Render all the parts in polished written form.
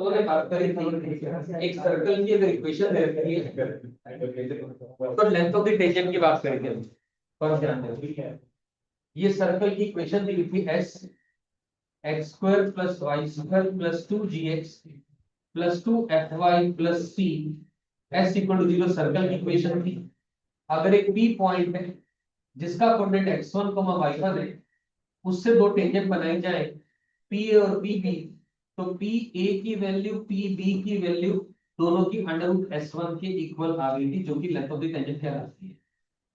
दोस्तों ने बात करी थी एक सर्कल की अगर इक्वेशन दे रखी है तो लेंथ ऑफ द टेंजेंट की बात करेंगे हम। और ध्यान दें ये सर्कल की इक्वेशन दी थी S x square plus y square plus 2gx plus 2fy plus c S equal to 0 circle की इक्वेशन थी। अगर एक पी पॉइंट है जिसका कोऑर्डिनेट x1, y1 है, उससे दो टेंजेंट बनाई जाए पी ए और पी बी, तो पी ए की वैल्यू पी बी की वैल्यू दोनों की अंडर रूट S1 के इक्वल आ गई थी, जो कि लेंथ ऑफ द टेंजेंट कहलाती है।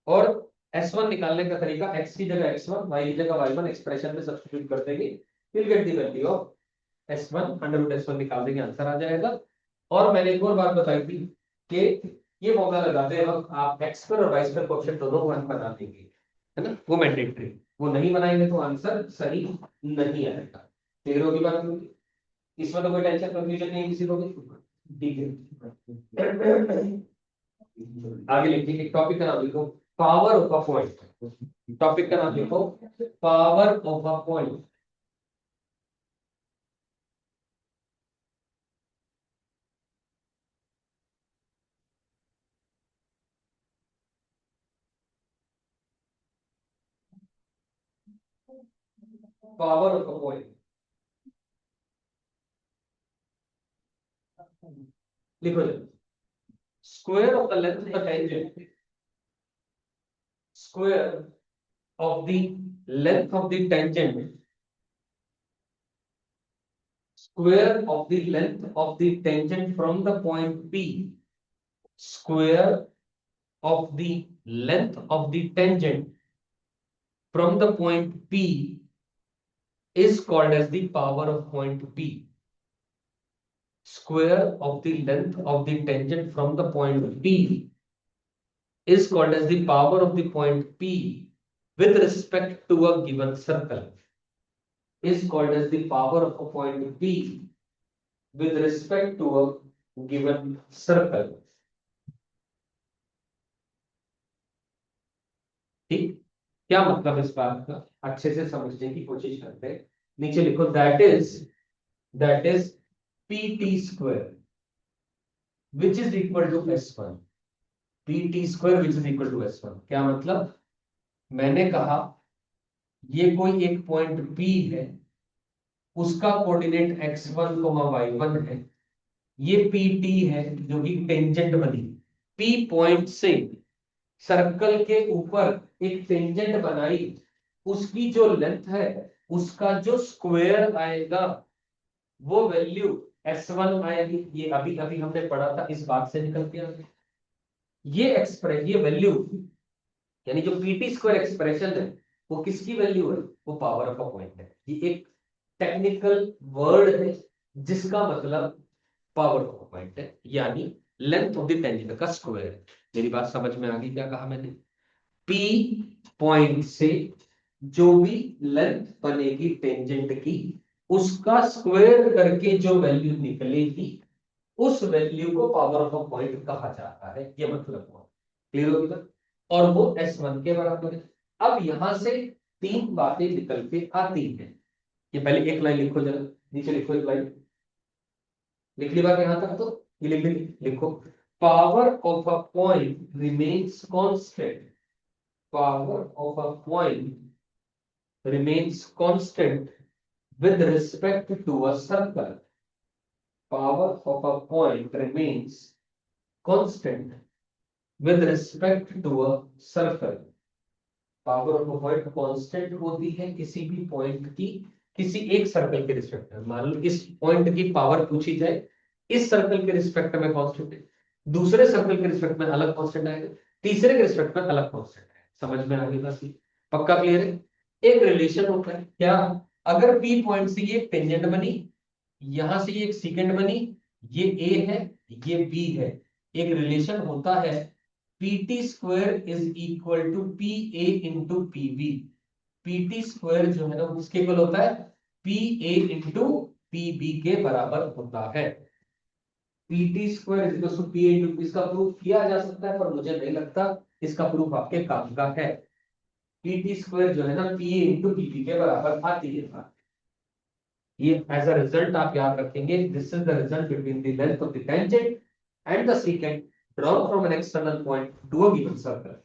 और S1 निकालने का तरीका x की जगह x1, y की जगह y1 एक्सप्रेशन में सब्स्टिट्यूट कर देंगे, will get the value of S1 under root S1 निकाल देंगे, आंसर आ जाएगा। और मैंने एक और बात बताई थी कि ये मौका लगाते वक्त आप x पर और y पर क्वेश्चन दोनों वन बना देंगे, है ना, वो मैंडेटरी। वो नहीं बनाएंगे तो आंसर सही नहीं आएगा। क्लियर होगी बात? इसमें तो कोई टेंशन कंफ्यूजन नहीं है किसी को भी, ठीक है। आगे लिखिए, एक टॉपिक का नाम लिखो power of a point. Topic का नाम लिखो power of a point. Power of a point लिखो जरा। Square of the length of the tangent, square of the length of the tangent, square of the length of the tangent from the point P, square of the length of the tangent from the point P is called as the power of point P. Square of the length of the tangent from the point P is called as the power of the point P with respect to a given circle, is called as the power of a point P with respect to a given circle. ठीक, क्या मतलब इस बात का अच्छे से समझने की कोशिश करते हैं। नीचे लिखो that is P T square which is equal to S1। P T square which is equal to S1 क्या मतलब? मैंने कहा ये कोई एक पॉइंट P है, उसका कोऑर्डिनेट x1, y1 है, ये PT है जो कि टेंजेंट बनी। P पॉइंट से सर्कल के ऊपर एक टेंजेंट बनाई, उसकी जो लेंथ है उसका जो स्क्वायर आएगा वो वैल्यू S1 आएगी। ये अभी अभी हमने पढ़ा था, इस बात से निकल के आ गया। ये वैल्यू यानी जो पीटी स्क्वायर एक्सप्रेशन है वो किसकी वैल्यू है? वो पावर ऑफ अ पॉइंट है। ये एक टेक्निकल वर्ड है जिसका मतलब पावर ऑफ अ पॉइंट है, यानी लेंथ ऑफ द टेंजेंट का स्क्वायर। मेरी बात समझ में आ गई? क्या कहा मैंने? P पॉइंट से जो भी लेंथ बनेगी टेंजेंट की, उसका स्क्वायर करके जो वैल्यू निकलेगी उस वैल्यू को पावर ऑफ अ पॉइंट कहा जाता है। ये मतलब हुआ। क्लियर हो गया? और वो S1 के बराबर है। अब यहां से तीन बातें निकल के आती हैं। ये पहले एक लाइन लिखो जरा, नीचे लिखो एक लाइन। लिख ली बात यहां तक? तो ये लिख ली, लिखो power of a point remains constant. Power of a point remains constant with respect to a circle. Power of a point remains constant with respect to a circle. Power of a point constant होती है किसी भी point की किसी एक circle के respect में। मान लो इस पॉइंट की पावर पूछी जाए, इस सर्कल के रिस्पेक्ट में कांस्टेंट है, दूसरे सर्कल के रिस्पेक्ट में अलग कांस्टेंट आएगा, तीसरे के रिस्पेक्ट में अलग कांस्टेंट है। समझ में आ गई बात? पक्का क्लियर है? एक रिलेशन होता है क्या? अगर पी पॉइंट से ये टेंजेंट बनी, यहां से ये एक सेकेंड बनी, ये ए है, ये बी है, एक रिलेशन होता है PT square is equal to P A into P B. PT square जो है ना उसके इक्वल होता है P A into P B के बराबर होता है। PT square is equal to P A into, इसका प्रूफ किया जा सकता है पर मुझे नहीं लगता इसका प्रूफ आपके काम का है। पीटी स्क्वायर जो है ना पी इंटू पीपी के बराबर आती है। ये एज अ रिजल्ट आप याद रखेंगे, this is the result between the length of the tangent and the secant drawn from an external point to a given circle.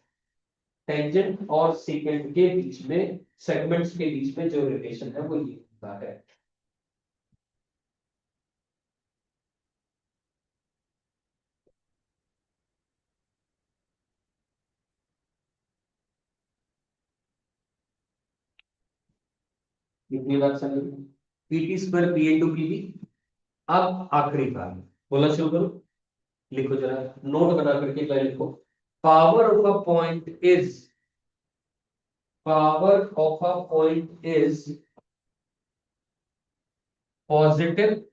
Tangent और सेकेंड के बीच में, सेगमेंट्स के बीच में जो रिलेशन है वो ये होता है। इतनी बात समझ, PT square P into PB. अब आखिरी काम बोलना शुरू करो, लिखो जरा, नोट बना करके पहले लिखो। Power of a point is, power of a point is positive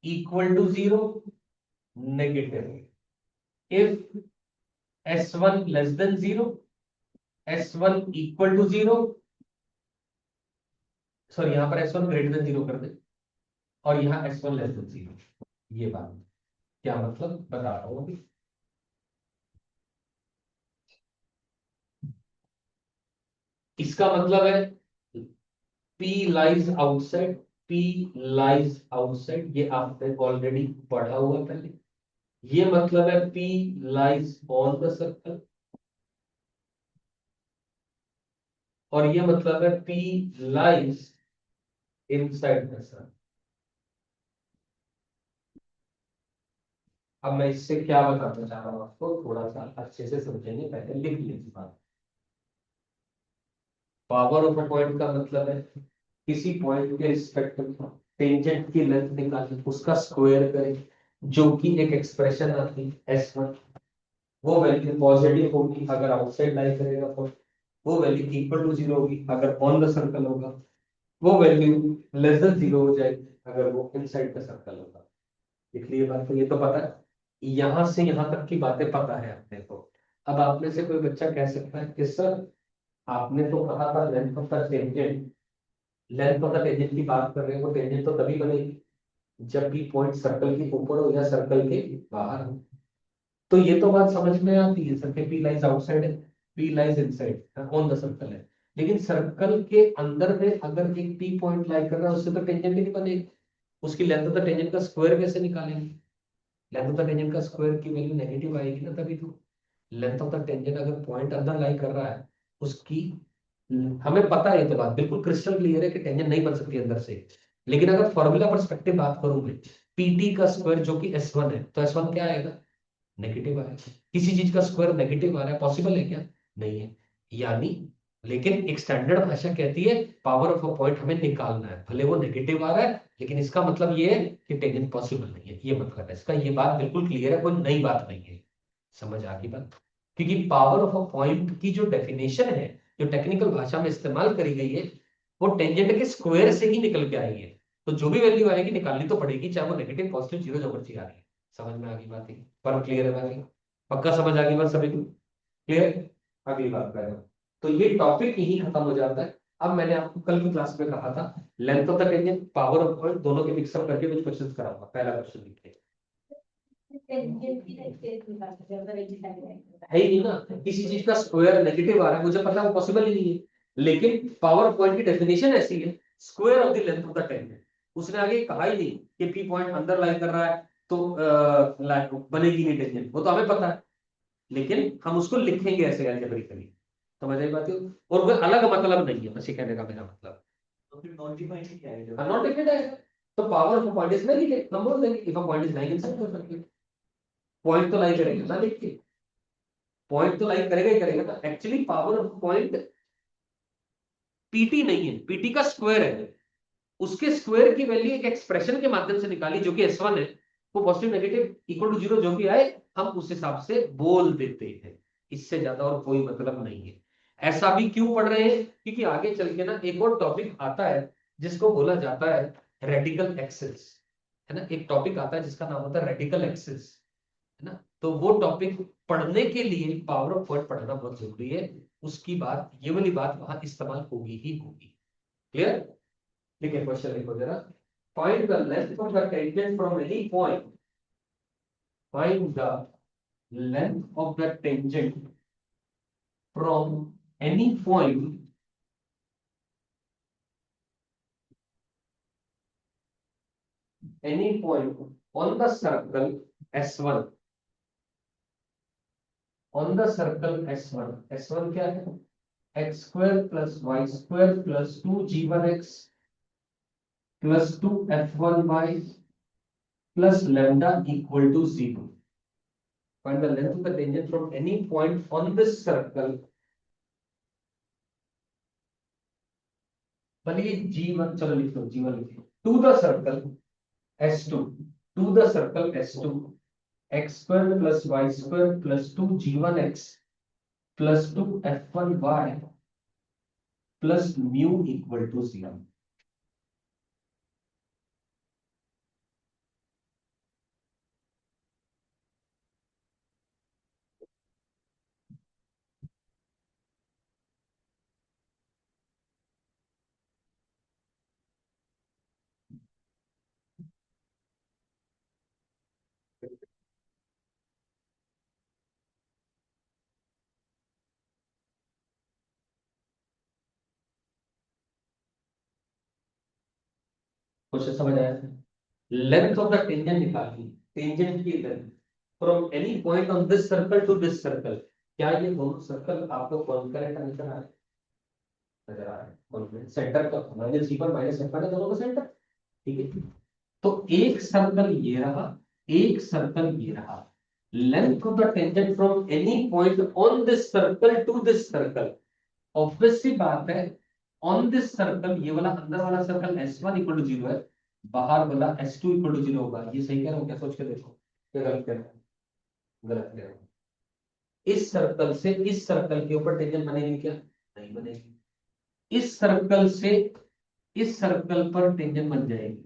equal to zero, negative if S1 less than zero, S1 equal to zero, sorry यहां पर S1 ग्रेटर देन जीरो कर दे, और यहाँ S1 लेस देन जीरो। ये बात क्या मतलब बता रहा हूं अभी। इसका मतलब है P lies outside, P lies outside, ये आपने ऑलरेडी पढ़ा हुआ पहले। ये मतलब है P lies on the circle, और ये मतलब है P lies inside the circle। अब मैं इससे क्या बताना चाह रहा हूं आपको, थोड़ा सा अच्छे से समझेंगे, पहले लिख लीजिए बात। पावर ऑफ अ पॉइंट का मतलब है किसी पॉइंट के रिस्पेक्ट में टेंजेंट की लेंथ निकालें, उसका स्क्वायर करें, जो कि एक एक्सप्रेशन आती है S1। वो वैल्यू पॉजिटिव होगी अगर आउटसाइड लाई करेगा तो, वो वैल्यू इक्वल टू जीरो होगी अगर ऑन द सर्कल होगा, वो वैल्यू लेस देन जीरो हो जाएगी अगर वो इनसाइड द सर्कल होगा। लिख लिए बात, तो ये तो पता है, यहां से यहां तक की बातें पता है अपने को। अब आप में से कोई बच्चा कह सकता है कि सर आपने तो कहा था length of the tangent, length of the tangent की बात कर रहे हो, टेंजेंट तो तभी बनेगी जब भी पॉइंट सर्कल के ऊपर हो या सर्कल के बाहर हो। तो ये तो बात समझ में आती है सर, पी लाइज आउटसाइड है, P lies inside on the circle है। लेकिन सर्कल के अंदर में अगर एक पी पॉइंट लाई कर रहा है, उससे तो टेंजेंट ही नहीं बनेगी। उसकी लेंथ ऑफ द टेंजेंट का स्क्वायर कैसे निकालेंगे? लेंथ ऑफ द टेंजेंट का स्क्वायर की वैल्यू नेगेटिव आएगी ना तभी तो। लेंथ ऑफ द टेंजेंट अगर पॉइंट अंदर लाई कर रहा है, उसकी, हमें पता है ये तो बात बिल्कुल क्रिस्टल क्लियर है कि टेंजेंट नहीं बन सकती अंदर से। लेकिन अगर फॉर्मूला परस्पेक्टिव बात करूं मैं, पीटी का स्क्वायर जो कि S1 है, तो S1 क्या आएगा? नेगेटिव आएगा। किसी चीज का स्क्वायर नेगेटिव आ रहा है, पॉसिबल है क्या? नहीं है। यानी, लेकिन एक स्टैंडर्ड भाषा कहती है पावर ऑफ अ पॉइंट हमें निकालना है, भले वो नेगेटिव आ रहा है, लेकिन इसका मतलब ये है कि टेंजेंट पॉसिबल नहीं है, ये मतलब है इसका। ये बात बिल्कुल क्लियर है, कोई नई बात नहीं है। समझ आ गई बात? क्योंकि पावर ऑफ अ पॉइंट की जो डेफिनेशन है, जो टेक्निकल भाषा में इस्तेमाल करी गई है, वो टेंजेंट के स्क्वायर से ही निकल के आई है। तो जो भी वैल्यू आएगी निकालनी तो पड़ेगी, चाहे वो नेगेटिव पॉजिटिव जीरो जो मर्जी आ रही है। समझ में आ गई बात? पर क्लियर है बात? पक्का समझ आ गई बात सभी को? क्लियर? अगली बात करें, तो ये टॉपिक यही खत्म हो जाता है। अब मैंने आपको कल की क्लास में कहा था length of the tangent, power of point दोनों के मिक्सअप करके कुछ क्वेश्चंस कराऊंगा। पहला क्वेश्चन लिखिए, है ही नहीं ना, किसी चीज का स्क्वायर नेगेटिव आ रहा है, मुझे पता है वो पॉसिबल ही नहीं है। लेकिन पावर पॉइंट की डेफिनेशन ऐसी है, square of the length of the tangent. उसने आगे कहा ही नहीं कि पी पॉइंट अंदर लाई कर रहा है तो बनेगी नहीं टेंजेंट, वो तो हमें पता है। लेकिन हम उसको लिखेंगे ऐसे अलजेब्रिकली। समझ आई बात है? और कोई अलग मतलब नहीं है, बस ये कहने का मेरा मतलब। तो फिर नॉन डिफाइंड क्या है? नॉन डिफाइंड है तो power of point is negative, हम बोल देंगे if a point is negative, point तो लाई करेगा ना, देखिए पॉइंट तो लाई करेगा ही करेगा ना। Actually power of point PT नहीं है, पीटी का स्क्वायर है। उसके स्क्वायर की वैल्यू एक एक्सप्रेशन के माध्यम से निकाली जो कि S1 है, वो positive negative equal to zero जो भी आए हम उस हिसाब से बोल देते हैं। इससे ज्यादा और कोई मतलब नहीं है। ऐसा भी क्यों पढ़ रहे हैं? क्योंकि आगे चल के ना एक और टॉपिक आता है जिसको बोला जाता है रेडिकल एक्सेस, है ना। एक टॉपिक आता है जिसका नाम होता है रेडिकल एक्सेस, है ना। तो वो टॉपिक पढ़ने के लिए पावर ऑफ पॉइंट पढ़ना बहुत जरूरी है। उसकी बात, ये वाली बात वहां इस्तेमाल होगी ही होगी। क्लियर? देखिए क्वेश्चन लिखो जरा, find the length of the tangent from any point, find the length of the tangent from any point any point on the circle S1, on the circle S1, S1 क्या है, x square plus y square plus 2g1x plus 2f1y plus lambda equal to 0. Find the length of the tangent from any point on this circle. भले g1, चलो लिख लो g1 लिख लो, to the circle S2, to the circle S2, x square plus y square plus 2g1x plus 2f1y plus mu equal to 0. Question समझ आया? Length of the tangent निकालनी, tangent की length from any point on this circle to this circle. क्या ये दोनों circle आपको concurrent नजर आ रहे हैं? नजर आ रहे हैं कॉन्करेंट, सेंटर का माइनस g1 माइनस f1 है दोनों का सेंटर, ठीक है। तो एक सर्कल ये रहा, एक सर्कल ये रहा। Length of the tangent from any point on this circle to this circle, obvious सी बात है, ऑन दिस सर्कल ये वाला अंदर वाला सर्कल S1 इक्वल टू 0 है, बाहर वाला S2 इक्वल टू 0 होगा। ये सही कह रहा हूं क्या? सोच के देखो, क्या गलत कह रहा हूं? गलत कह रहा हूं। इस सर्कल से इस सर्कल के ऊपर टेंजेंट बनेगी क्या? नहीं बनेगी। इस सर्कल से इस सर्कल पर टेंजेंट बन जाएगी,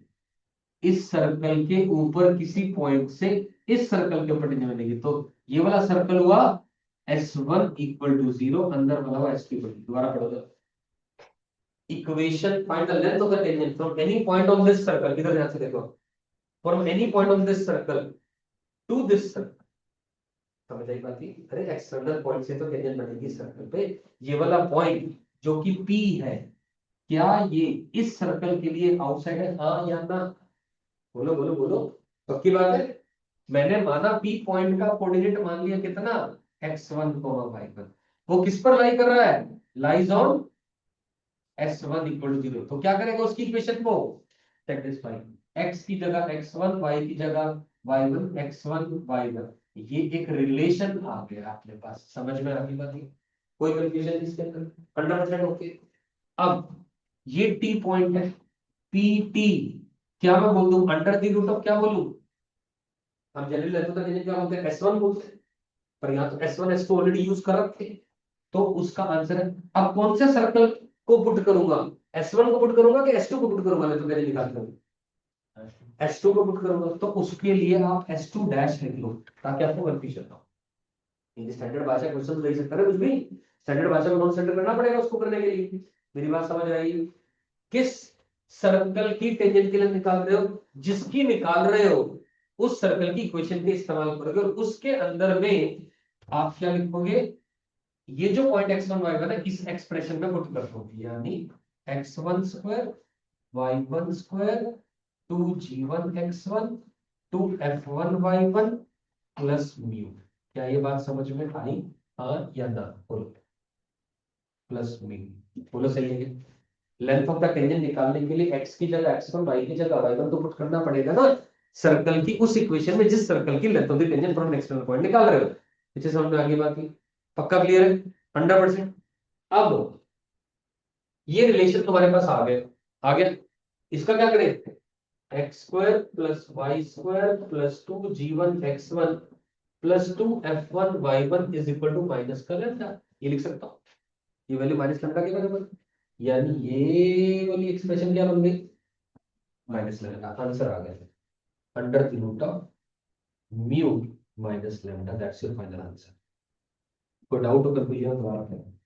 इस सर्कल के ऊपर किसी पॉइंट से इस सर्कल के ऊपर टेंजेंट बनेगी। तो ये वाला सर्कल हुआ S1 इक्वल टू 0, अंदर वाला हुआ S2 इक्वल टू। दोबारा पढ़ो, equation find the length of the tangent from any point on this circle, इधर ध्यान से देखो, from any point on this circle to this circle. समझ आई बात? अरे एक्सटर्नल पॉइंट से तो टेंजेंट बनेगी सर्कल पे, ये वाला पॉइंट जो कि P है, क्या ये इस सर्कल के लिए आउटसाइड है, हाँ या ना? बोलो बोलो बोलो, पक्की बात है? मैंने माना P पॉइंट का कोऑर्डिनेट मान लिया कितना, x1, y1। वो किस पर लाई कर रहा है? Lies on S1 equal to 0। तो क्या करेगा उसकी इक्वेशन को सेटिस्फाई, x की जगह x1, y की जगह y1, x1 y1। ये एक रिलेशन आ गया अपने पास, समझ में आ गई बात? कोई कंफ्यूजन इसके अंदर? 100% ओके। अब ये T पॉइंट है, PT, क्या मैं बोल दूं अंडर द रूट ऑफ, क्या बोलूं? हम जनरली लेते तो क्या बोलते हैं, S1 बोलते हैं, पर यहाँ तो S1 S2 ऑलरेडी यूज कर रखे हैं, तो उसका आंसर है। अब कौन से सर्कल को पुट करूंगा, S1 को पुट करूंगा कि S2 को पुट करूंगा? मैं तो पहले निकालता हूँ S2 को पुट करूंगा, तो उसके लिए आप S2 डैश लिख लो ताकि आपको कंफ्यूजन ना हो। हिंदी स्टैंडर्ड भाषा क्वेश्चन तो ले सकता है कुछ भी, स्टैंडर्ड भाषा में नॉन स्टैंडर्ड करना पड़ेगा उसको करने के लिए। मेरी बात समझ आई? किस सर्कल की टेंजेंट के लिए निकाल रहे हो? जिसकी निकाल रहे हो उस सर्कल की इक्वेशन के इस्तेमाल करोगे, और उसके अंदर में आप क्या लिखोगे, ये जो पॉइंट x1 y1 है इस एक्सप्रेशन में पुट कर दोगे, यानी x1 square y1 square 2g1 x1 2f1 y1 plus mu. क्या ये बात समझ में आई, हाँ या ना? बोलो, प्लस म्यू बोलो, सही है? लेंथ ऑफ द टेंजेंट निकालने के लिए x की जगह x1, y की जगह y1 तो पुट करना पड़ेगा ना, सर्कल की उस इक्वेशन में जिस सर्कल की length of the tangent from external point निकाल रहे हो। पीछे समझ में आगे बात की? पक्का क्लियर है? 100%। अब ये रिलेशन तुम्हारे पास आ गया, आ गया। इसका क्या करें, x square plus y square plus 2g1 x1 plus 2f1 y1 is equal to minus का लेंडा। ये लिख सकता हूँ, ये वैल्यू माइनस लेंडा के बराबर, यानी ये वाली एक्सप्रेशन क्या बन गई, माइनस लेंडा। आंसर आ गया under the root of mu minus lambda, that's your final answer. कोई डाउट हो कंफ्यूजन दोबारा करें।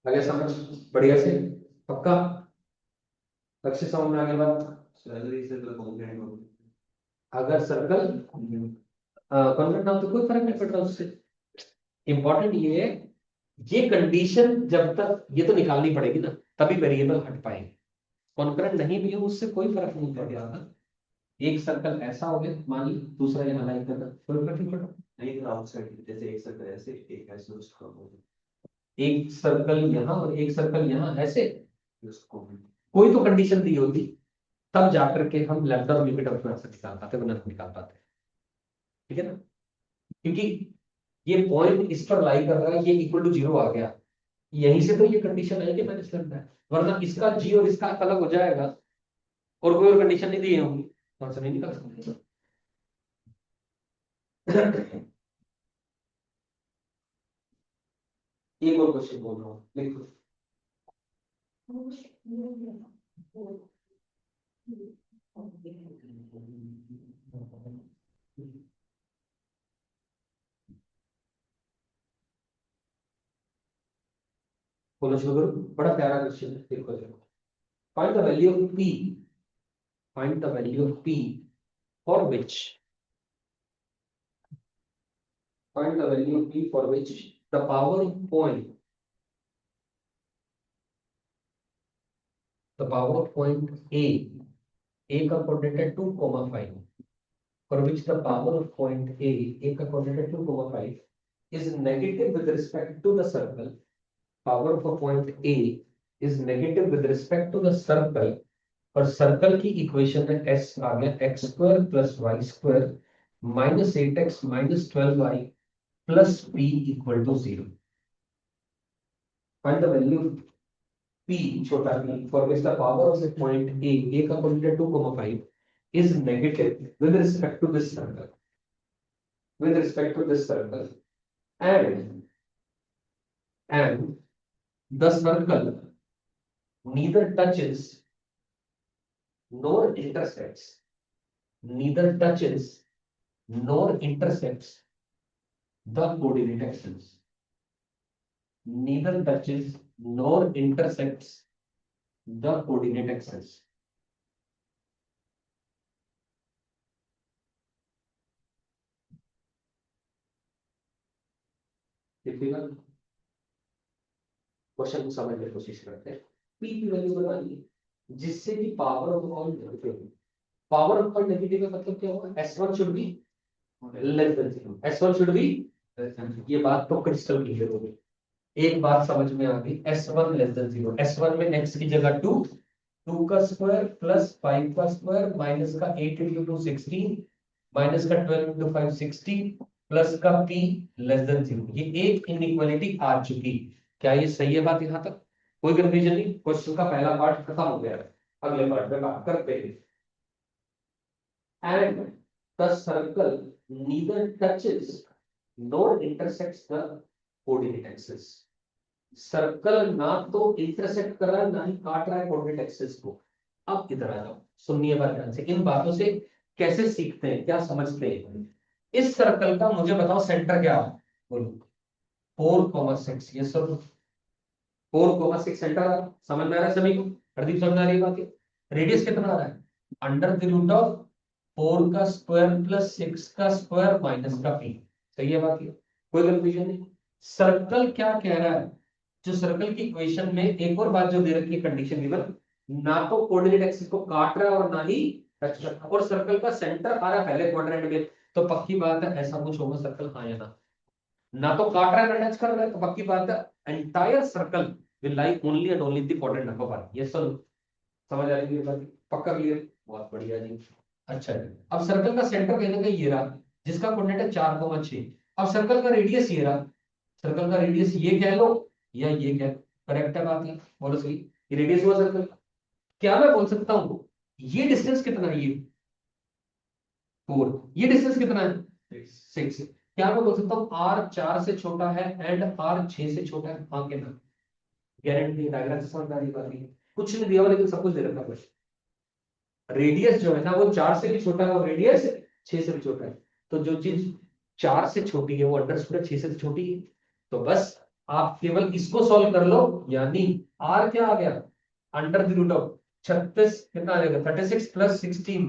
आगे समझ बढ़िया से पक्का अच्छे समझ में आगे बात। सैलरी से तो कॉन्ग्रेंट हो अगर सर्कल कॉन्वेंट नाम तो कोई फर्क नहीं पड़ता उससे। इंपॉर्टेंट ये है ये कंडीशन जब तक ये तो निकालनी पड़ेगी ना तभी वेरिएबल हट पाएंगे। कॉन्करेंट नहीं भी हो उससे कोई फर्क नहीं पड़ेगा। एक सर्कल ऐसा हो गया मान ली दूसरा यहाँ लाइन करना कोई फर्क नहीं पड़ता। नहीं तो आउटसाइड जैसे एक सर्कल ऐसे एक ऐसे उसका हो एक सर्कल यहाँ और एक सर्कल यहाँ ऐसे उसको कोई तो कंडीशन दी होती तब जाकर के हम लेफ्ट और लिमिट ऑफ से निकाल पाते वरना नहीं निकाल पाते। ठीक है ना क्योंकि ये पॉइंट इस पर लाई कर रहा है ये इक्वल टू जीरो आ गया यहीं से तो ये कंडीशन है कि माइनस करना है वरना इसका जी और इसका अलग हो जाएगा और कोई और कंडीशन नहीं दी होंगी तो से नहीं निकाल सकते। एक और क्वेश्चन बोल रहा हूँ लिखो। बोलो शुरू करो बड़ा प्यारा क्वेश्चन है देखो देखो। Find the value of p find the value of p for which find the value of p for which the power of point the power of point a का कोऑर्डिनेट है 2,5 for which the power of point a का coordinate 2,5 is negative with respect to the circle. Power of a point a is negative with respect to the circle. और circle की equation है s आ गया x square plus y square minus 8x minus 12y plus p equal to 0। Find the value p छोटा p for which the power of the point a का coordinate 2,5 is negative with respect to this circle. With respect to this circle and the circle neither touches nor intersects neither touches nor intersects the coordinate axis neither touches nor intersects the coordinate axis। Difficult question को समझने की कोशिश करते हैं। p की value बताइए जिससे कि power of point negative power of point negative का मतलब क्या होगा s1 should be less than 0 s1 should be ये बात तो क्रिस्टल क्लियर होगी। एक बात समझ में आ गई s1 लेस देन 0 s1 में x की जगह 2 2 का स्क्वायर प्लस 5 का स्क्वायर माइनस का 8 into 2 16 माइनस का 12 into 5 60 प्लस का p लेस देन 0 ये एक इनइक्वालिटी आ चुकी। क्या ये सही है बात यहां तक कोई कंफ्यूजन नहीं। क्वेश्चन का पहला पार्ट खत्म हो गया अगले पार्ट में बात करते हैं। And the circle neither touches nor intersects the coordinate axis. Circle ना तो इंटरसेक्ट कर रहा है ना ही काट रहा है कोऑर्डिनेट एक्सिस को। अब इधर आ जाओ सुनिए बात ध्यान से इन बातों से कैसे सीखते हैं क्या समझते हैं। इस सर्कल का मुझे बताओ सेंटर क्या है बोलो 4,6 ये सब 4,6 सेंटर समझ में आ रहा है सभी को। प्रदीप समझ में आ रही है बात। रेडियस कितना आ रहा है अंडर द रूट ऑफ 4 का स्क्वायर प्लस 6 का स्क्वायर माइनस का p। सही है बात कोई कंफ्यूजन नहीं। सर्कल क्या कह रहा है जो सर्कल की इक्वेशन में एक और बात जो दे रखी है कंडीशन गिवन ना तो कोऑर्डिनेट एक्सिस को काट रहा है और ना ही टच कर रहा है और सर्कल का सेंटर आ रहा है पहले क्वाड्रेंट में तो पक्की बात है ऐसा कुछ होगा सर्कल हाँ या ना तो काट रहा है ना टच कर रहा है तो पक्की बात है entire circle will lie only and only the quadrant number 1। ये सब समझ आ रही है बात पक्का क्लियर बहुत बढ़िया जी। अच्छा जी अब सर्कल का सेंटर कहने का ये रहा जिसका कोऑर्डिनेट है 4,6। अब सर्कल का रेडियस ये रहा सर्कल का रेडियस ये कह लो या ये कह करेक्ट है बात है बोलो सही ये रेडियस हुआ सर्कल। क्या मैं बोल सकता हूँ ये डिस्टेंस कितना है ये 4 ये डिस्टेंस कितना है 6। क्या मैं बोल सकता हूँ r 4 से छोटा है एंड r 6 से छोटा है हाँ के ना गारंटी डायग्राम से समझ आ रही बात है कुछ नहीं दिया हुआ लेकिन सब कुछ दे रखा कुछ रेडियस जो है ना वो 4 से भी छोटा है और रेडियस 6 से भी छोटा है तो जो चीज 4 से छोटी है वो अंडर स्क्वायर 6 से छोटी है तो बस आप केवल इसको सॉल्व कर लो, यानी r क्या आ गया, अंडर द रूट ऑफ 36 कितना आ जाएगा 36 प्लस 16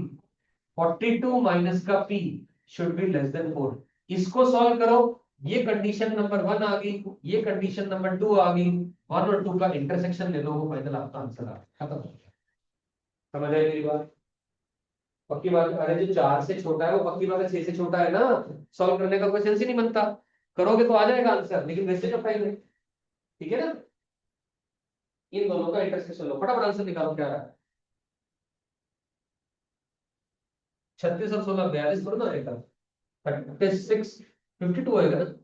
42 माइनस का p should be less than 4। इसको सॉल्व करो, ये कंडीशन नंबर 1 आ गई, ये कंडीशन नंबर 2 आ गई, 1 और 2 का इंटरसेक्शन ले लो, वो फाइनल आपका आंसर आ गया, खत्म हो गया। समझ आई मेरी बात? पक्की बात? अरे जो 4 से छोटा है वो पक्की बात है, 6 से छोटा है ना, सॉल्व करने का कोई सेंस ही नहीं बनता। करोगे तो आ जाएगा आंसर, लेकिन वेस्टेज ऑफ टाइम है। ठीक है ना? इन दोनों का इंटरसेक्शन लो, फटाफट आंसर निकालो क्या आ रहा है। 36 और 16 42 थोड़ा ना आएगा, 36 52 आएगा ना।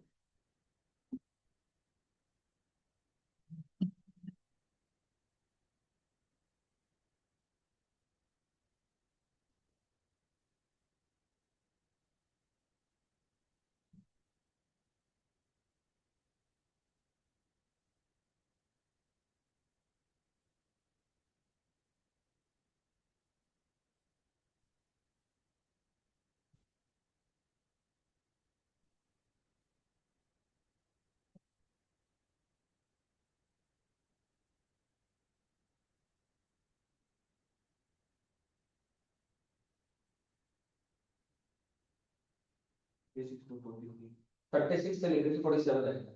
थर्टी सिक्स से लेकर 47 आएगा,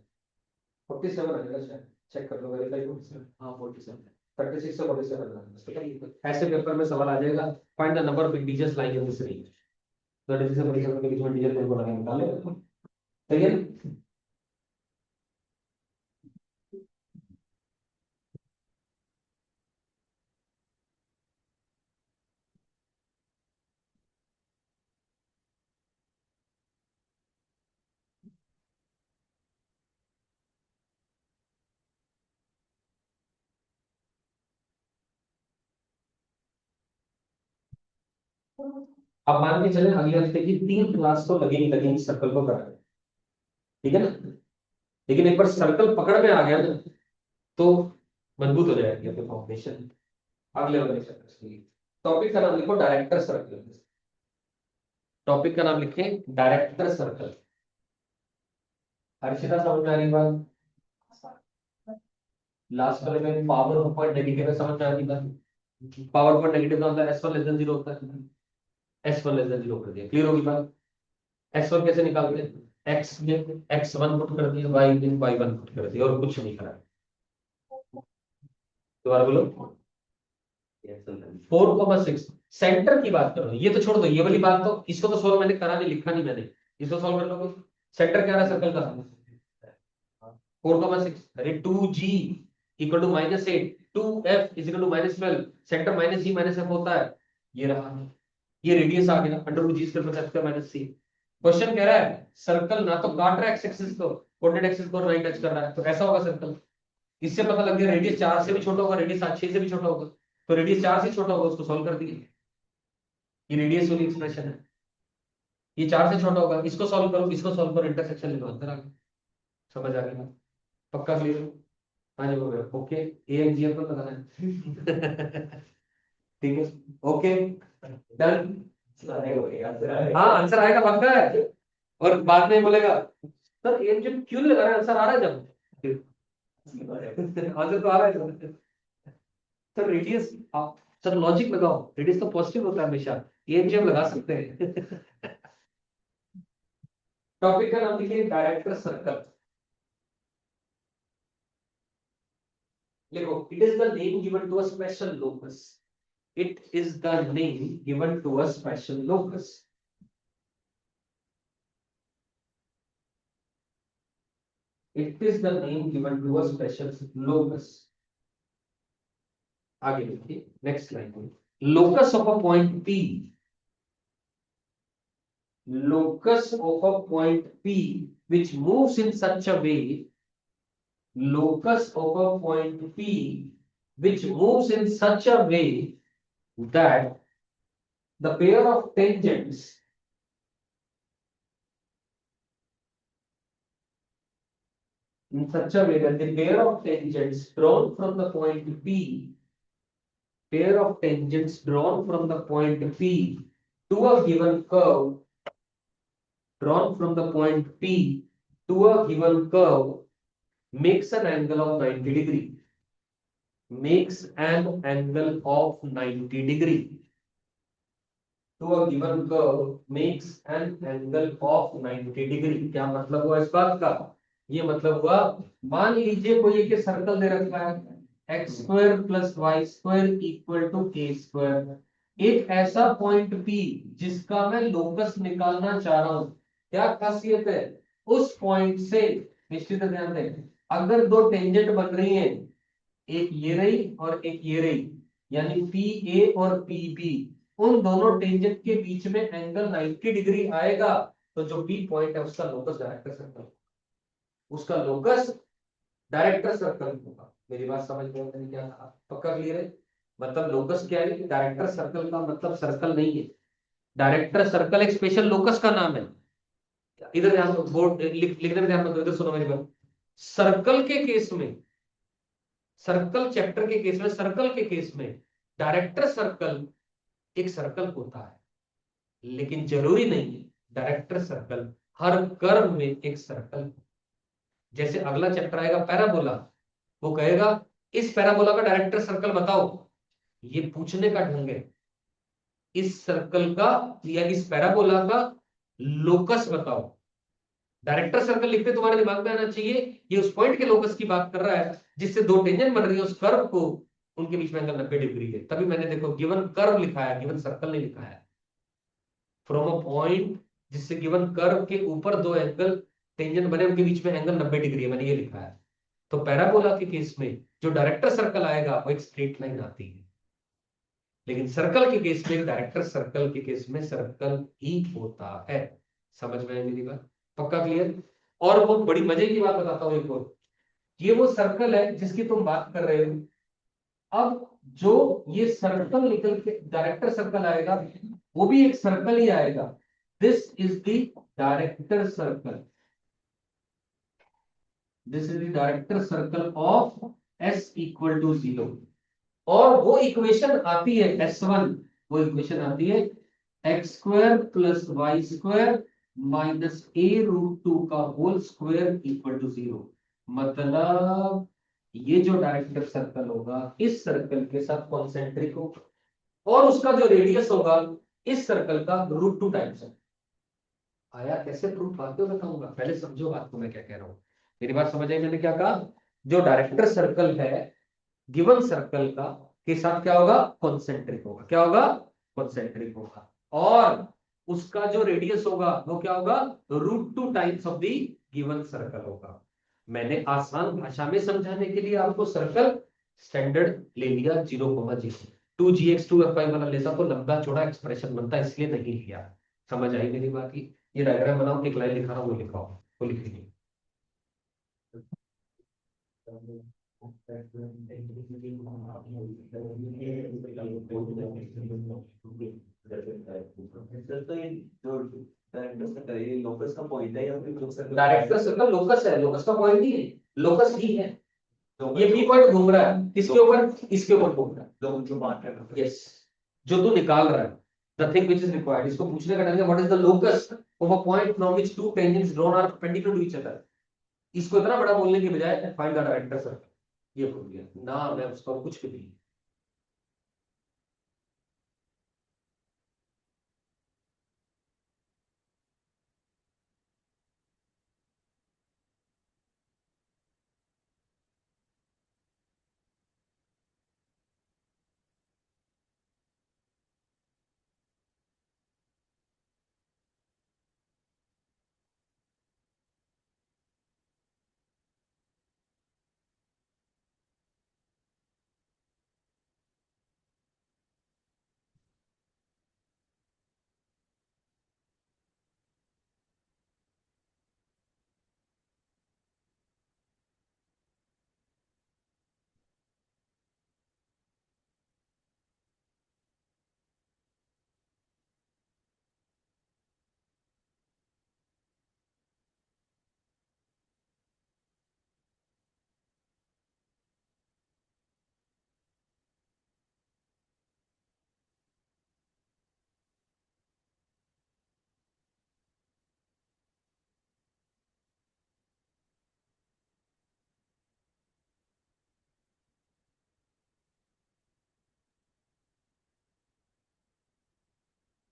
47 आएगा शायद, चेक कर लो, वेरीफाई करो। हाँ 47 36 से 47 आएगा। ऐसे पेपर में सवाल आ जाएगा, find the number of integers lying in this range. 36 से 47 के बीच में इंटीजर को लगा निकालो, सही है ना? अब मान के चले अगले हफ्ते की 3 क्लास तो लगेगी लगेगी सर्कल को कराने, ठीक है ना? लेकिन एक बार सर्कल पकड़ में आ गया ना, तो मजबूत हो जाएगी अपनी फाउंडेशन अगले वाले चैप्टर के लिए। टॉपिक का नाम लिखो डायरेक्टर सर्कल। टॉपिक का नाम लिखें डायरेक्टर सर्कल। हर्षिता समझ में आ रही बात? लास्ट वाले में पावर पॉइंट नेगेटिव है, समझ में आ रही बात? पावर पॉइंट नेगेटिव का मतलब s1 लेस देन 0 होता है, s1 लेस देन 0 कर दिया, क्लियर होगी बात? s1 कैसे निकालते हैं, x में x1 पुट कर दिया, y में y1 पुट कर दिया, और कुछ नहीं करा। दोबारा बोलो। 4,6 सेंटर की बात करो, ये तो छोड़ दो, ये वाली बात तो इसको तो सोल्व मैंने करा नहीं, लिखा नहीं मैंने, इसको सोल्व कर लो। सेंटर क्या रहा सर्कल का, 4,6, अरे 2g equal to -8, 2f is equal to -12, centre -g -f होता है, ये रहा, ये रेडियस आ गया √g² - c। क्वेश्चन कह रहा है सर्कल ना तो काट रहा है एक्स एक्सिस को, कोऑर्डिनेट एक्सिस को नहीं टच कर रहा है, तो ऐसा होगा सर्कल। इससे पता लग गया रेडियस 4 से भी छोटा होगा, रेडियस 6 से भी छोटा होगा, तो रेडियस 4 से छोटा होगा, उसको सॉल्व कर दिए। ये रेडियस वाली एक्सप्रेशन है, ये 4 से छोटा होगा, इसको सॉल्व करो, इसको सॉल्व करो, इंटरसेक्शन ले लो, अंदर आ गया। समझ आ गया? पक्का क्लियर? हाँ जी हो गया, ओके। ए एंड जी अपन लगाना है ठीक है, ओके डन। हाँ आंसर आएगा पक्का है, और बाद में बोलेगा सर ए एंड जी क्यों नहीं लगा रहे, आंसर आ रहा है जब आंसर तो आ रहा है जब। सर रेडियस आप सर लॉजिक लगाओ, रेडियस तो पॉजिटिव होता है हमेशा, ए एंड जी हम लगा सकते हैं टॉपिक का नाम लिखिए डायरेक्टर सर्कल। देखो it is the name given to a special locus, it is the name given to a special locus. It is the name given to a special locus. आगे देखिए next line, locus of a point P, locus of a point P which moves in such a way, locus of a point P which moves in such a way that the pair of tangents in such a way that the pair of tangents drawn from the point P, pair of tangents drawn from the point P to a given curve, drawn from the point P to a given curve makes an angle of 90 degree, makes an angle of 90 degree to a given curve, makes an angle of 90 degree। क्या मतलब हुआ इस बात का? ये मतलब हुआ, मान लीजिए कोई एक सर्कल दे रखा है x square plus y square equal to k square, एक ऐसा पॉइंट P जिसका मैं लोकस निकालना चाह रहा हूं। क्या खासियत है उस पॉइंट से? निश्चित ध्यान दें, अगर दो टेंजेंट बन रही हैं, एक ये रही और एक ये रही, यानी पी ए और पी बी, उन दोनों टेंजेंट के बीच में एंगल 90 डिग्री आएगा, तो जो बी पॉइंट है उसका लोकस डायरेक्टर सर्कल, उसका लोकस डायरेक्टर सर्कल होगा। मेरी बात समझ में मैंने क्या कहा? पक्का क्लियर है? मतलब लोकस क्या है? डायरेक्टर सर्कल का मतलब सर्कल नहीं है, डायरेक्टर सर्कल एक स्पेशल लोकस का नाम है। इधर ध्यान दो, बोर्ड लिखने में ध्यान दो, इधर सुनो मेरी बात। सर्कल के केस में, सर्कल चैप्टर के केस में, सर्कल के केस में डायरेक्टर सर्कल एक सर्कल होता है, लेकिन जरूरी नहीं है डायरेक्टर सर्कल हर कर्व में एक सर्कल। जैसे अगला चैप्टर आएगा पैराबोला, वो कहेगा इस पैराबोला का डायरेक्टर सर्कल बताओ, ये पूछने का ढंग है। इस सर्कल का या इस पैराबोला का लोकस बताओ। डायरेक्टर सर्कल लिखते तुम्हारे दिमाग में आना चाहिए ये उस पॉइंट के लोकस की बात कर रहा है जिससे दो टेंजेंट बन रही है उस कर्व को, उनके बीच में एंगल 90 डिग्री है। तभी मैंने देखो गिवन कर्व लिखा है, गिवन सर्कल नहीं लिखा है। फ्रॉम अ पॉइंट जिससे गिवन कर्व के ऊपर दो एंगल टेंजेंट बने, उनके बीच में एंगल 90 डिग्री है, मैंने ये लिखा है। तो पैराबोला के केस में जो डायरेक्टर सर्कल आएगा वो एक स्ट्रेट लाइन आती है, लेकिन सर्कल के केस में, डायरेक्टर सर्कल के केस में सर्कल ही होता है। समझ में आई मेरी बात? पक्का क्लियर? और वो बड़ी मजे की बात बताता हूं एक और, ये वो सर्कल है जिसकी तुम बात कर रहे हो। अब जो ये सर्कल निकल के डायरेक्टर सर्कल आएगा, वो भी एक सर्कल ही आएगा। This is the director circle, this is the director circle of S equal to 0। और वो इक्वेशन आती है S1, वो इक्वेशन आती है x square plus y square minus a root two का होल स्क्वायर इक्वल टू 0। मतलब ये जो डायरेक्टर सर्कल होगा इस सर्कल के साथ कॉन्सेंट्रिक होगा, और उसका जो रेडियस होगा इस सर्कल का रूट टू टाइम्स है। आया कैसे प्रूफ? बाद में बताऊंगा, पहले समझो बात को मैं क्या कह रहा हूं। मेरी बात समझ आई मैंने क्या कहा? जो डायरेक्टर सर्कल है गिवन सर्कल का के साथ क्या होगा? कॉन्सेंट्रिक होगा। क्या होगा? कॉन्सेंट्रिक होगा। और उसका जो रेडियस होगा वो क्या होगा? Root two times of the given circle होगा। मैंने आसान भाषा में समझाने के लिए आपको सर्कल स्टैंडर्ड ले लिया 0,0। 2gx2fy वाला लेता तो लंबा चौड़ा एक्सप्रेशन बनता, इसलिए नहीं लिया। समझ आई मेरी बात की? ये डायग्राम बनाओ, एक लाइन लिखा रहा हूं वो लिखाओ, वो लिख लीजिए। सर तो ये जो डायरेक्टर सर्कल है ये लोकस का पॉइंट है या फिर जो सर्कल डायरेक्टर सर्कल लोकस है, लोकस का पॉइंट ही है, लोकस ही है। ये लोकस बी पॉइंट घूम रहा है किसके ऊपर? इसके ऊपर घूम रहा है। लोग जो बात कर रहे हैं यस, जो तू निकाल रहा है, the thing which is required, इसको पूछने का ढंग है what is the locus of a point from which two tangents drawn are perpendicular to each other. इसको इतना बड़ा बोलने के बजाय फाइंड द डायरेक्टर सर्कल, ये बोल दिया ना, मैं उसका कुछ भी नहीं।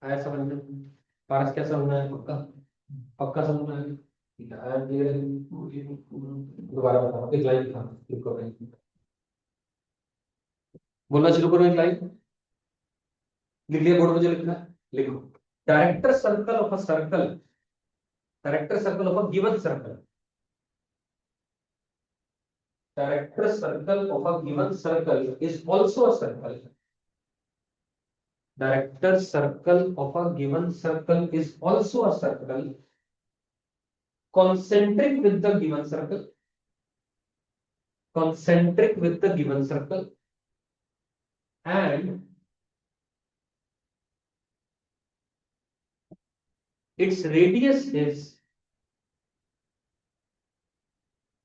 आया समझ में? पारस क्या समझ में आया? पक्का? पक्का समझ में आया? ठीक है, आया clear है? दोबारा बताओ, एक लाइन लिखा, लिखो भाई, बोलना शुरू करो, एक लाइन लिख लिया, बोर्ड में जो लिखना है लिखो। Director circle of a circle, director circle of a given circle, director circle of a given circle is also a circle, director circle of a given circle is also a circle concentric with the given circle, concentric with the given circle, and its radius is,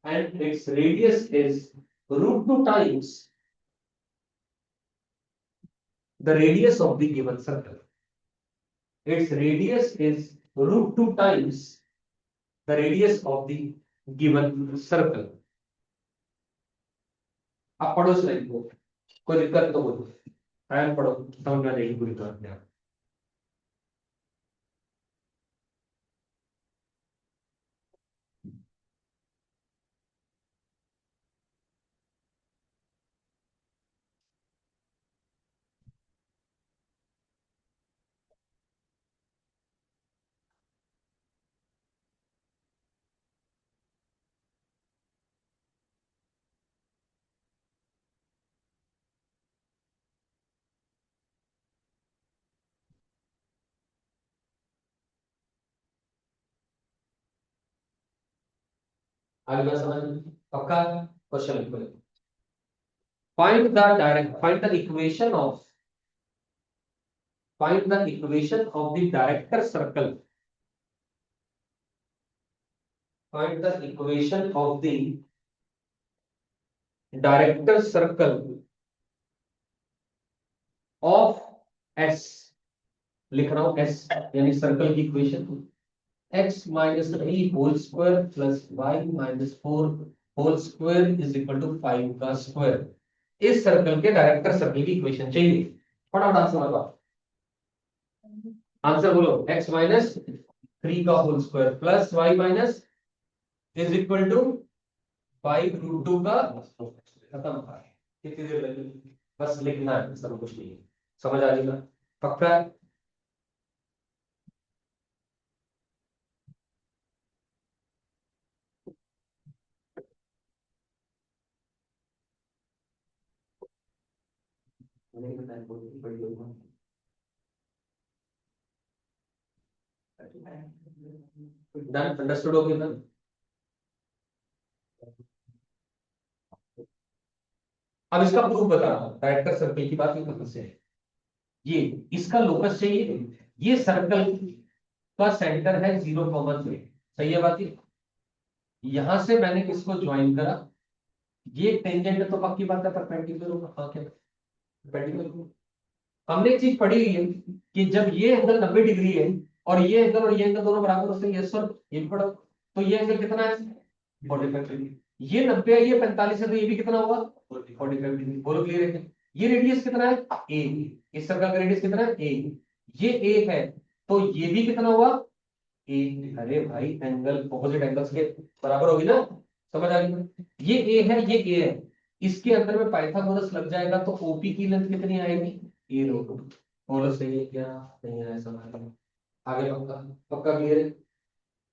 and its radius is root 2 times the radius of the given circle. Its radius is root 2 times the radius of the given circle. आप पढ़ो इस line को, कोई दिक्कत तो बोलो, ion पढ़ो, समझ में आ जाएगी पूरी तरह। आगे बात समझ में? पक्का? क्वेश्चन लिखो, find the equation of, find the equation of the director circle, find the equation of the director circle of S, लिख रहा हूं S यानी सर्कल की equation, x minus 3 whole square plus y minus 4 whole square is equal to 5 का square, इस circle के director circle की equation चाहिए। फटाफट आंसर बताओ, आंसर बोलो। x माइनस 3 का whole square plus y minus is equal to 5 root 2 का, खत्म। कितनी देर लगेगी? बस लिखना है, सब कुछ नहीं है, समझ आ जाएगा? पक्का है? डन, अंडरस्टूड हो गया? अब इसका प्रूफ बता रहा हूं, डायरेक्टर सर्कल की बात कहां से है? ये इसका लोकस चाहिए, ये सर्कल का सेंटर है 0,3, सही है बात ये? यहां से मैंने किसको ज्वाइन करा, ये टेंजेंट है तो पक्की बात है परपेंडिकुलर होगा। हाँ क्या परपेंडिकुलर? हमने एक चीज पढ़ी हुई है कि जब ये एंगल 90 डिग्री है और ये एंगल और ये एंगल दोनों बराबर होते हैं, यस सर, ये भी पढ़ो, तो ये एंगल कितना है? 45 डिग्री। ये 90 है, ये 45 है, तो ये भी कितना होगा? 45 डिग्री। बोलो क्लियर है? ये रेडियस कितना है? ए। इस सर्कल का रेडियस कितना है? ए। ये ए है, तो ये भी कितना होगा? ए। अरे भाई एंगल ऑपोजिट एंगल्स के बराबर होगी ना, समझ आ गई? ये ए है, ये ए है, इसके अंदर में पाइथागोरस लग जाएगा तो ओपी की लेंथ कितनी आएगी? ए रूट। बोलो सही है क्या? नहीं है समझ में? आगे पक्का? पक्का क्लियर है?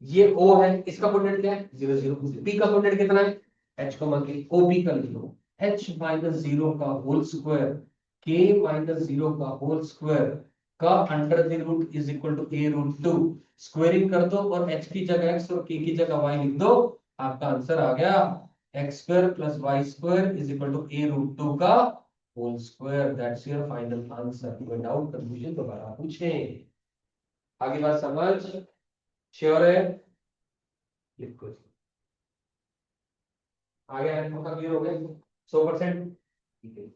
ये ओ है, इसका कोऑर्डिनेट क्या है? 0 0। पी का कोऑर्डिनेट कितना है? एच को मान के ओपी कर लो, एच माइनस 0 का होल स्क्वायर, के माइनस 0 का होल स्क्वायर का under the root is equal to a root 2। Squaring कर दो और एच की जगह एक्स और के की जगह वाई लिख दो, आपका आंसर आ गया। X square plus y square is equal to a root 2 का whole square. That's your final answer. कोई डाउट कंफ्यूजन दोबारा पूछें? आगे बात समझ? श्योर है? लिखो। आगे आपका क्लियर हो गया? 100%? ठीक है।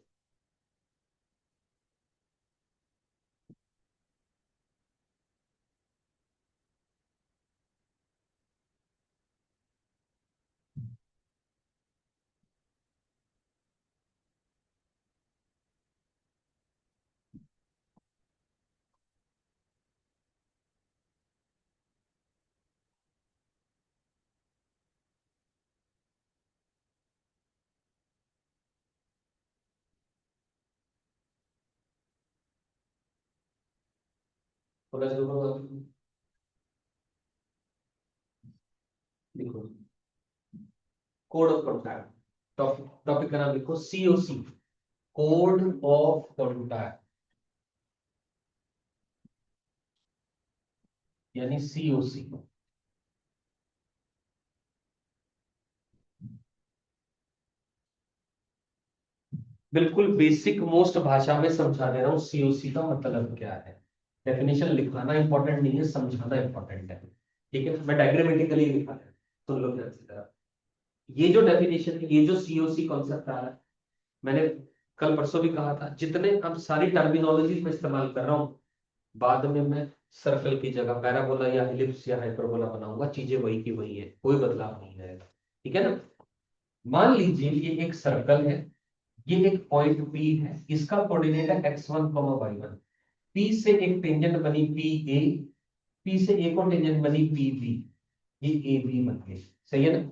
थोड़ा जरूर लिखो, कोड ऑफ कॉन्टैक्ट, टॉपिक का नाम लिखो COC, कोड ऑफ कॉन्टैक्ट, यानी COC। बिल्कुल बेसिक मोस्ट भाषा में समझा दे रहा हूँ COC का मतलब क्या है। डेफिनेशन लिखाना इंपॉर्टेंट नहीं है, समझाना इंपॉर्टेंट है। ठीक है, मैं डायग्रामेटिकली लिखा है, सुन लो ध्यान से जरा। ये जो डेफिनेशन है, ये जो COC कॉन्सेप्ट आ रहा है, मैंने कल परसों भी कहा था, जितने अब सारी टर्मिनोलॉजी में इस्तेमाल कर रहा हूँ, बाद में मैं सर्कल की जगह पैराबोला या एलिप्स या हाइपरबोला बनाऊंगा, चीजें वही की वही है, कोई बदलाव नहीं आएगा। ठीक है ना। मान लीजिए ये एक सर्कल है, ये एक पॉइंट P है, इसका कोऑर्डिनेट है x1, y1। P से एक टेंजेंट बनी PA, P से एक और टेंजेंट बनी PB, ये AB बन गई। सही है ना।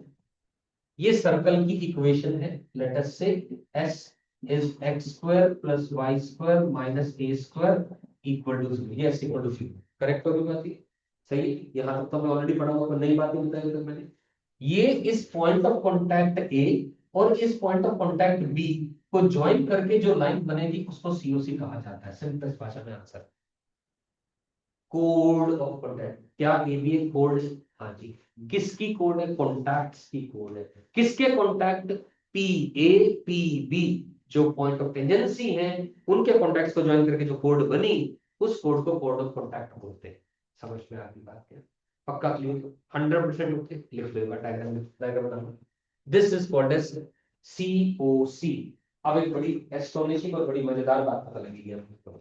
ये सर्कल की इक्वेशन है, लेट अस से s is x square plus y square minus a square equal to 0। ये s equal to 0 करेक्ट होगी बात ये। सही है, यहाँ तक तो मैं ऑलरेडी पढ़ा हुआ, नई बात नहीं बताई उधर मैंने। ये इस पॉइंट ऑफ कांटेक्ट A और इस पॉइंट ऑफ कांटेक्ट B को ज्वाइन करके जो लाइन बनेगी उसको COC कहा जाता है। सिंपल भाषा में आंसर, कोड ऑफ कांटेक्ट। क्या ए भी एक कोड है? हाँ जी। किसकी कोड है? कॉन्टैक्ट्स की कोड है। किसके contact? P A P B, जो पॉइंट ऑफ टेंजेंसी है, उनके कॉन्टैक्ट्स को ज्वाइन करके जो कोड बनी, उस कोड को कोड ऑफ कॉन्टैक्ट बोलते हैं। समझ में आ गई बात क्या? पक्का क्लियर? 100% ओके। लिख लो एक बार डायग्राम, डायग्राम बनाओ। This is called as COC। अब एक बड़ी एस्टोनिशिंग और बड़ी मजेदार बात पता लगेगी आपको।